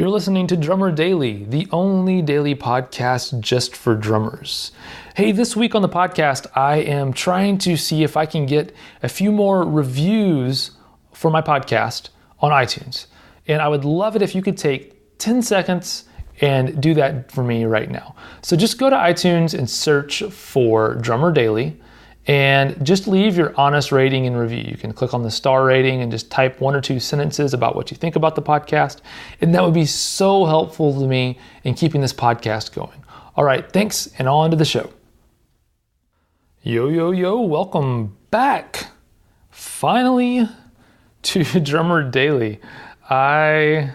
You're listening to Drummer Daily, the only daily podcast just for drummers. Hey, this week on the podcast, I am trying to see if I can get a few more reviews for my podcast on iTunes. And I would love it if you could take 10 seconds and do that for me right now. So just go to iTunes and search for Drummer Daily and just leave your honest rating and review. You can click on the star rating and just type 1 or 2 sentences about what you think about the podcast. And that would be so helpful to me in keeping this podcast going. All right, thanks, and on to the show. Yo, welcome back. Finally to Drummer Daily. I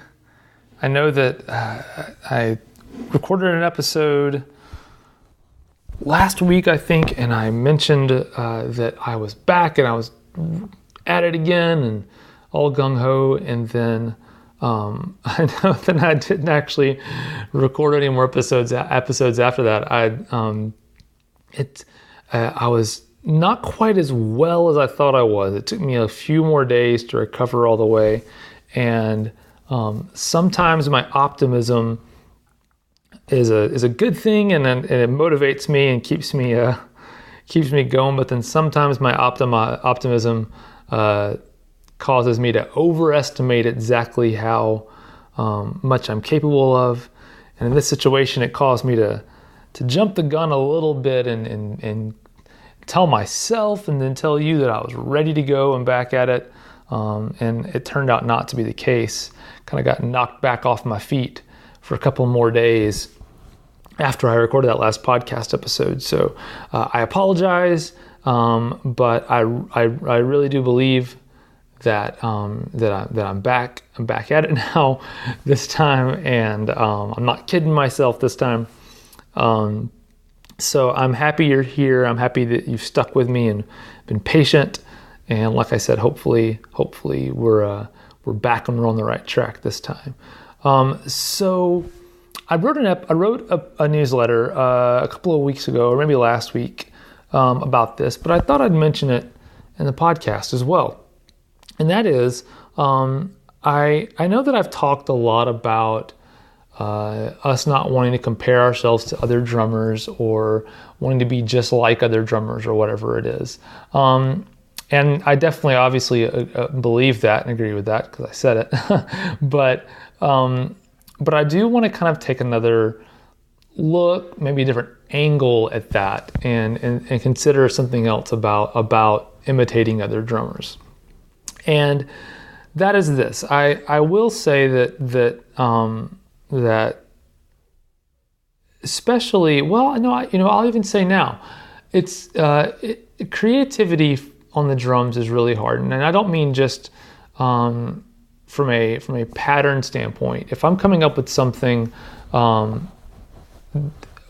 know that I recorded an episode last week, I think, and I mentioned that I was back and I was at it again and all gung-ho, and then I know that I didn't actually record any more episodes after that. I was not quite as well as I thought I was. It took me a few more days to recover all the way, and sometimes my optimism is a good thing, and it motivates me and keeps me going. But then sometimes my optimism causes me to overestimate exactly how much I'm capable of. And in this situation, it caused me to jump the gun a little bit and tell myself and then tell you that I was ready to go and back at it. And it turned out not to be the case. Kind of got knocked back off my feet for a couple more days after I recorded that last podcast episode. So I apologize, but I really do believe that I'm back. I'm back at it now this time, and I'm not kidding myself this time. So I'm happy you're here. I'm happy that you've stuck with me and been patient. And like I said, hopefully we're back and we're on the right track this time. So I wrote a newsletter a couple of weeks ago, or maybe last week, about this, but I thought I'd mention it in the podcast as well. And that is, I know that I've talked a lot about us not wanting to compare ourselves to other drummers or wanting to be just like other drummers or whatever it is. And I definitely, obviously, believe that and agree with that because I said it. But I do want to kind of take another look, maybe a different angle at that, and consider something else about imitating other drummers. And that is this. I will say that especially, well, no, I'll even say now, it's creativity on the drums is really hard, and I don't mean just from a pattern standpoint. If I'm coming up with something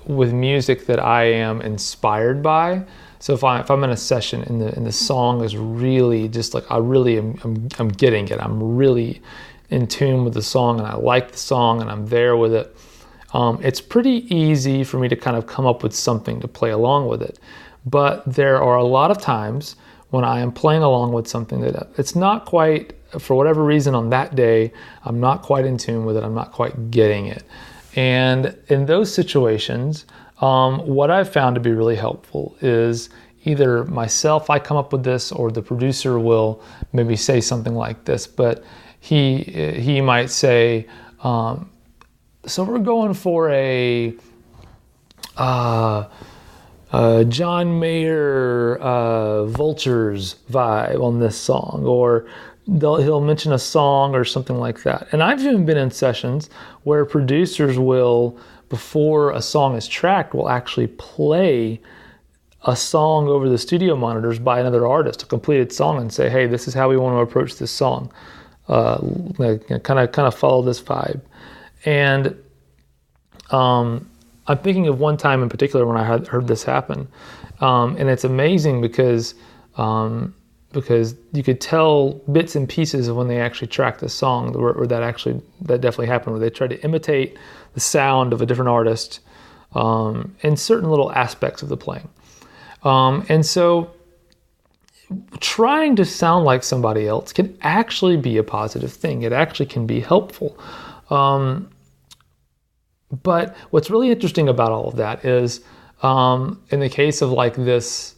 with music that I am inspired by, so if I'm in a session and the song is really just like I'm getting it, I'm really in tune with the song and I like the song and I'm there with it, it's pretty easy for me to kind of come up with something to play along with it. But there are a lot of times when I am playing along with something that it's not quite, for whatever reason on that day, I'm not quite in tune with it, I'm not quite getting it. And in those situations, what I've found to be really helpful is either myself, I come up with this, or the producer will maybe say something like this, but he might say, so we're going for a John Mayer Vultures vibe on this song, or he'll mention a song or something like that. And I've even been in sessions where producers will, before a song is tracked, will actually play a song over the studio monitors by another artist, a completed song, and say, hey, this is how we want to approach this song. Kind of follow this vibe. And I'm thinking of one time in particular when I had heard this happen, and it's amazing because you could tell bits and pieces of when they actually tracked the song, or that definitely happened, where they tried to imitate the sound of a different artist in certain little aspects of the playing. And so trying to sound like somebody else can actually be a positive thing. It actually can be helpful. But what's really interesting about all of that is, in the case of like this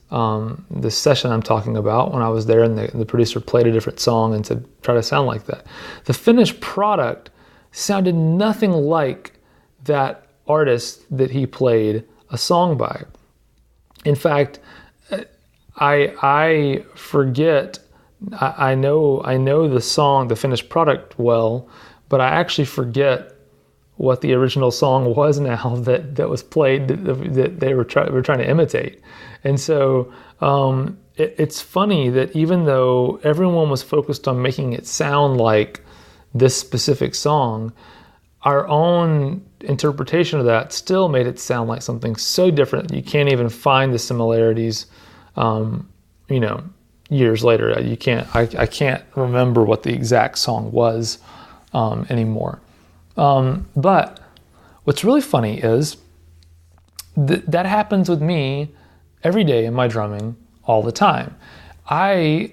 session I'm talking about, when I was there and the producer played a different song and said, try to sound like that. The finished product sounded nothing like that artist that he played a song by. In fact, I forget, I know the song, the finished product well, but I actually forget what the original song was now that was played that they were trying to imitate. And so it's funny that even though everyone was focused on making it sound like this specific song, our own interpretation of that still made it sound like something so different that you can't even find the similarities, years later. I can't remember what the exact song was anymore. But what's really funny is that happens with me every day in my drumming all the time. I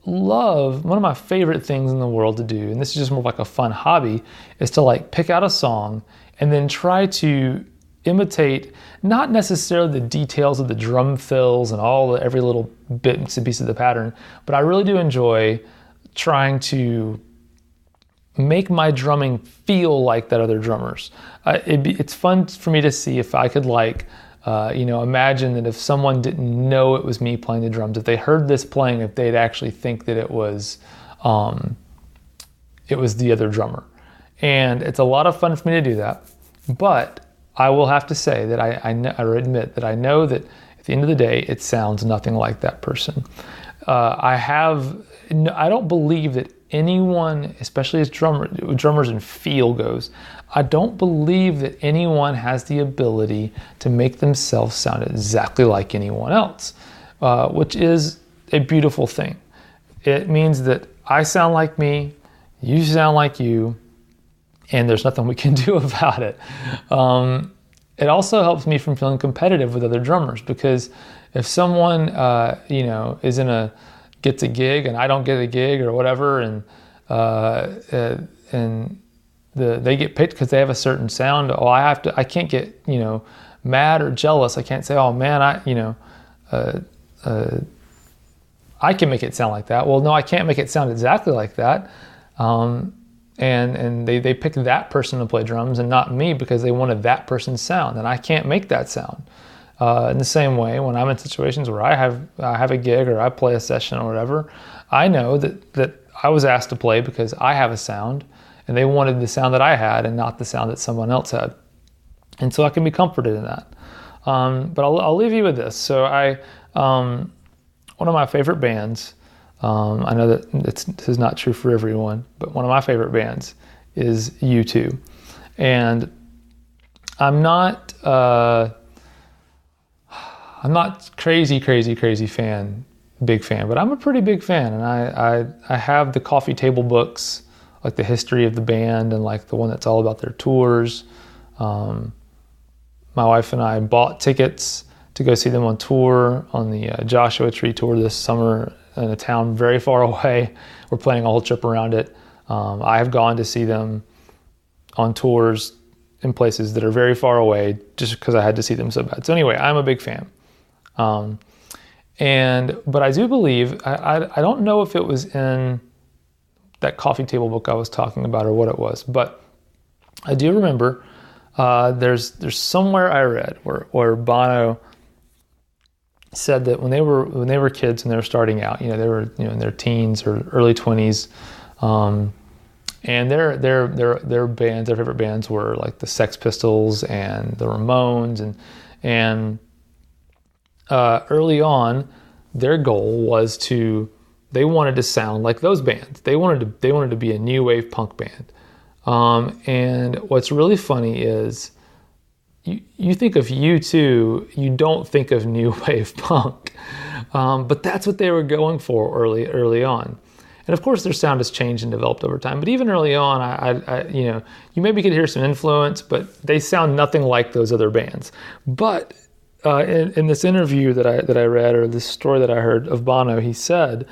love, one of my favorite things in the world to do, and this is just more like a fun hobby, is to like pick out a song and then try to imitate, not necessarily the details of the drum fills and every little bits and piece of the pattern, but I really do enjoy trying to make my drumming feel like that other drummers. It's fun for me to see if I could imagine that if someone didn't know it was me playing the drums, if they heard this playing, if they'd actually think that it was the other drummer. And it's a lot of fun for me to do that. But I will have to say that I admit that I know that at the end of the day, it sounds nothing like that person. I don't believe that anyone, especially as drummers and feel goes, I don't believe that anyone has the ability to make themselves sound exactly like anyone else, which is a beautiful thing. It means that I sound like me, you sound like you, and there's nothing we can do about it. It also helps me from feeling competitive with other drummers, because if someone gets a gig and I don't get a gig or whatever, and they get picked because they have a certain sound, I can't get mad or jealous. I can't say, oh man, I can make it sound like that. Well, no, I can't make it sound exactly like that. And they picked that person to play drums and not me because they wanted that person's sound, and I can't make that sound. In the same way, when I'm in situations where I have a gig or I play a session or whatever, I know that I was asked to play because I have a sound, and they wanted the sound that I had and not the sound that someone else had. And so I can be comforted in that. But I'll leave you with this. So one of my favorite bands, I know that this is not true for everyone, but one of my favorite bands is U2. And I'm not crazy big fan, but I'm a pretty big fan. And I have the coffee table books, like the history of the band and like the one that's all about their tours. My wife and I bought tickets to go see them on tour on the Joshua Tree tour this summer in a town very far away. We're planning a whole trip around it. I have gone to see them on tours in places that are very far away just because I had to see them so bad. So anyway, I'm a big fan. But I do believe, I don't know if it was in that coffee table book I was talking about or what it was, but I do remember there's somewhere I read where Bono said that when they were kids and they were starting out, they were in their teens or early 20s, and their bands, their favorite bands were like the Sex Pistols and the Ramones, and early on, their goal was they wanted to sound like those bands. They wanted to be a new wave punk band. And what's really funny is you think of U2, you don't think of new wave punk, but that's what they were going for early on. And of course, their sound has changed and developed over time. But even early on, I you maybe could hear some influence, but they sound nothing like those other bands. But in this interview that I read, or this story that I heard of Bono, he said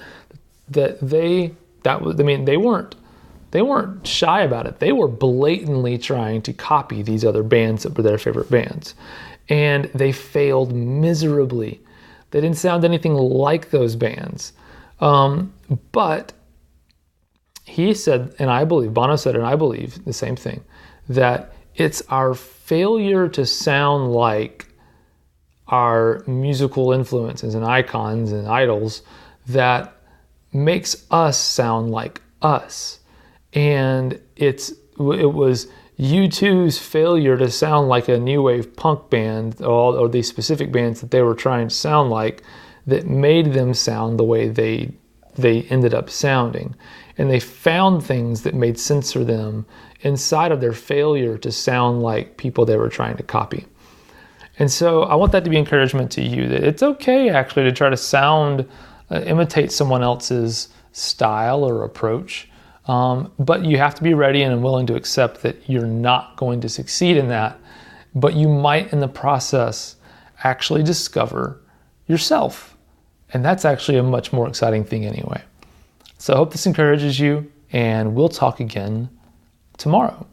that they weren't they weren't shy about it. They were blatantly trying to copy these other bands that were their favorite bands. And they failed miserably. They didn't sound anything like those bands. But he said, and I believe, Bono said, and I believe the same thing, that it's our failure to sound like our musical influences and icons and idols that makes us sound like us. And it was U2's failure to sound like a new wave punk band, or these specific bands that they were trying to sound like, that made them sound the way they ended up sounding. And they found things that made sense for them inside of their failure to sound like people they were trying to copy. And so I want that to be encouragement to you, that it's okay actually to try to imitate someone else's style or approach. But you have to be ready and willing to accept that you're not going to succeed in that. But you might in the process actually discover yourself. And that's actually a much more exciting thing anyway. So I hope this encourages you, and we'll talk again tomorrow.